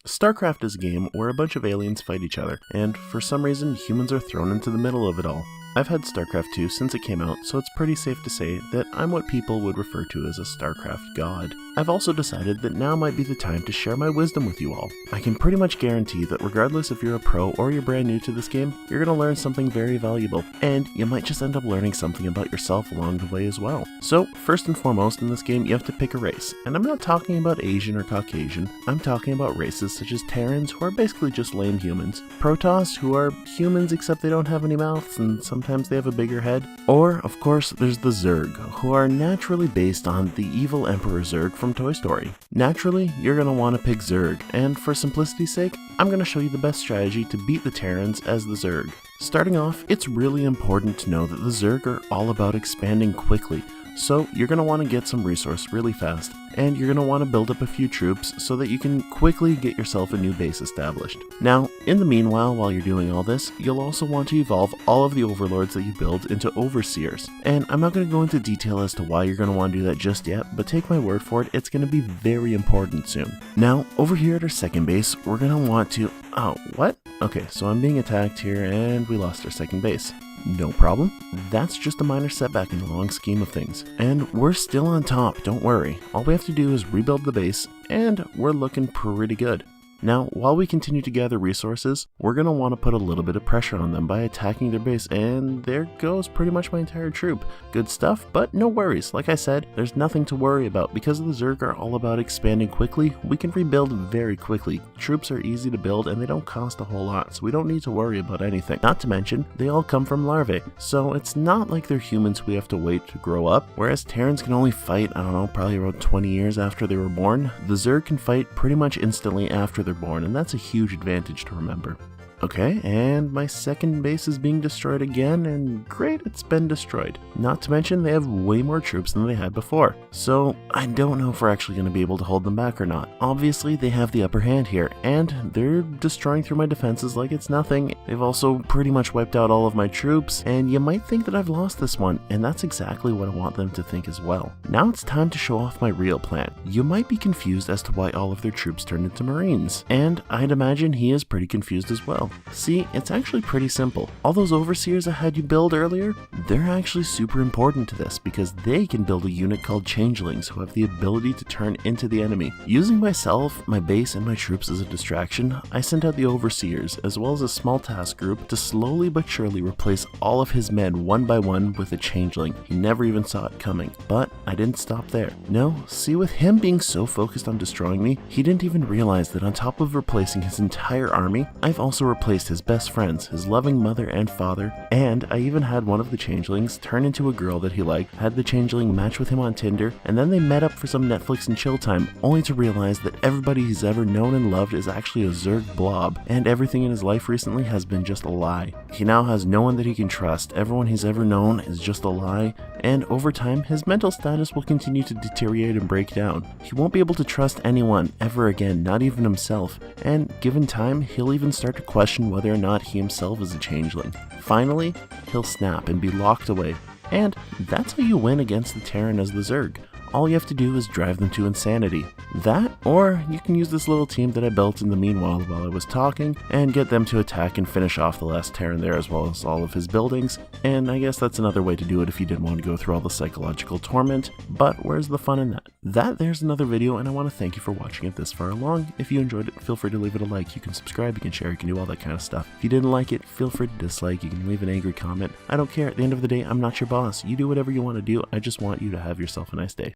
StarCraft is a game where a bunch of aliens fight each other, and for some reason humans are thrown into the middle of it all. I've had StarCraft 2 since it came out, so it's pretty safe to say that I'm what people would refer to as a StarCraft god. I've also decided that now might be the time to share my wisdom with you all. I can pretty much guarantee that regardless if you're a pro or you're brand new to this game, you're going to learn something very valuable, and you might just end up learning something about yourself along the way as well. So, first and foremost in this game, you have to pick a race, and I'm not talking about Asian or Caucasian, I'm talking about races such as Terrans, who are basically just lame humans, Protoss, who are humans except they don't have any mouths and sometimes they have a bigger head, or, of course, there's the Zerg, who are naturally based on the evil Emperor Zerg from Toy Story. Naturally, you're going to want to pick Zerg, and for simplicity's sake, I'm going to show you the best strategy to beat the Terrans as the Zerg. Starting off, it's really important to know that the Zerg are all about expanding quickly, so you're going to want to get some resource really fast, and you're going to want to build up a few troops so that you can quickly get yourself a new base established. Now, in the meanwhile, while you're doing all this, you'll also want to evolve all of the overlords that you build into overseers. And I'm not going to go into detail as to why you're going to want to do that just yet, but take my word for it, it's going to be very important soon. Now, over here at our second base, we're going to want to... Oh, what? Okay, so I'm being attacked here, and we lost our second base. No problem. That's just a minor setback in the long scheme of things. And we're still on top, don't worry. All we have to do is rebuild the base, and we're looking pretty good. Now, while we continue to gather resources, we're going to want to put a little bit of pressure on them by attacking their base, and there goes pretty much my entire troop. Good stuff, but no worries. Like I said, there's nothing to worry about. Because the Zerg are all about expanding quickly, we can rebuild very quickly. Troops are easy to build, and they don't cost a whole lot, so we don't need to worry about anything. Not to mention, they all come from larvae, so it's not like they're humans we have to wait to grow up, whereas Terrans can only fight, I don't know, probably around 20 years after they were born. The Zerg can fight pretty much instantly after they're born, and that's a huge advantage to remember. Okay, and my second base is being destroyed again, and great, it's been destroyed. Not to mention, they have way more troops than they had before, so I don't know if we're actually going to be able to hold them back or not. Obviously, they have the upper hand here, and they're destroying through my defenses like it's nothing. They've also pretty much wiped out all of my troops, and you might think that I've lost this one, and that's exactly what I want them to think as well. Now it's time to show off my real plan. You might be confused as to why all of their troops turned into Marines, and I'd imagine he is pretty confused as well. See, it's actually pretty simple. All those overseers I had you build earlier, they're actually super important to this because they can build a unit called changelings who have the ability to turn into the enemy. Using myself, my base, and my troops as a distraction, I sent out the overseers as well as a small task group to slowly but surely replace all of his men one by one with a changeling. He never even saw it coming, but I didn't stop there. No, see, with him being so focused on destroying me, he didn't even realize that on top of replacing his entire army, I've also replaced his best friends, his loving mother and father, and I even had one of the changelings turn into a girl that he liked, had the changeling match with him on Tinder, and then they met up for some Netflix and chill time, only to realize that everybody he's ever known and loved is actually a Zerg blob, and everything in his life recently has been just a lie. He now has no one that he can trust, everyone he's ever known is just a lie, and over time, his mental status will continue to deteriorate and break down. He won't be able to trust anyone ever again, not even himself, and given time, he'll even start to question whether or not he himself is a changeling. Finally, he'll snap and be locked away. And that's how you win against the Terran as the Zerg. All you have to do is drive them to insanity. That, or you can use this little team that I built in the meanwhile while I was talking, and get them to attack and finish off the last Terran there as well as all of his buildings, and I guess that's another way to do it if you didn't want to go through all the psychological torment, but where's the fun in that? There's another video, and I want to thank you for watching it this far along. If you enjoyed it, feel free to leave it a like, you can subscribe, you can share, you can do all that kind of stuff. If you didn't like it, feel free to dislike, you can leave an angry comment. I don't care, at the end of the day, I'm not your boss. You do whatever you want to do, I just want you to have yourself a nice day.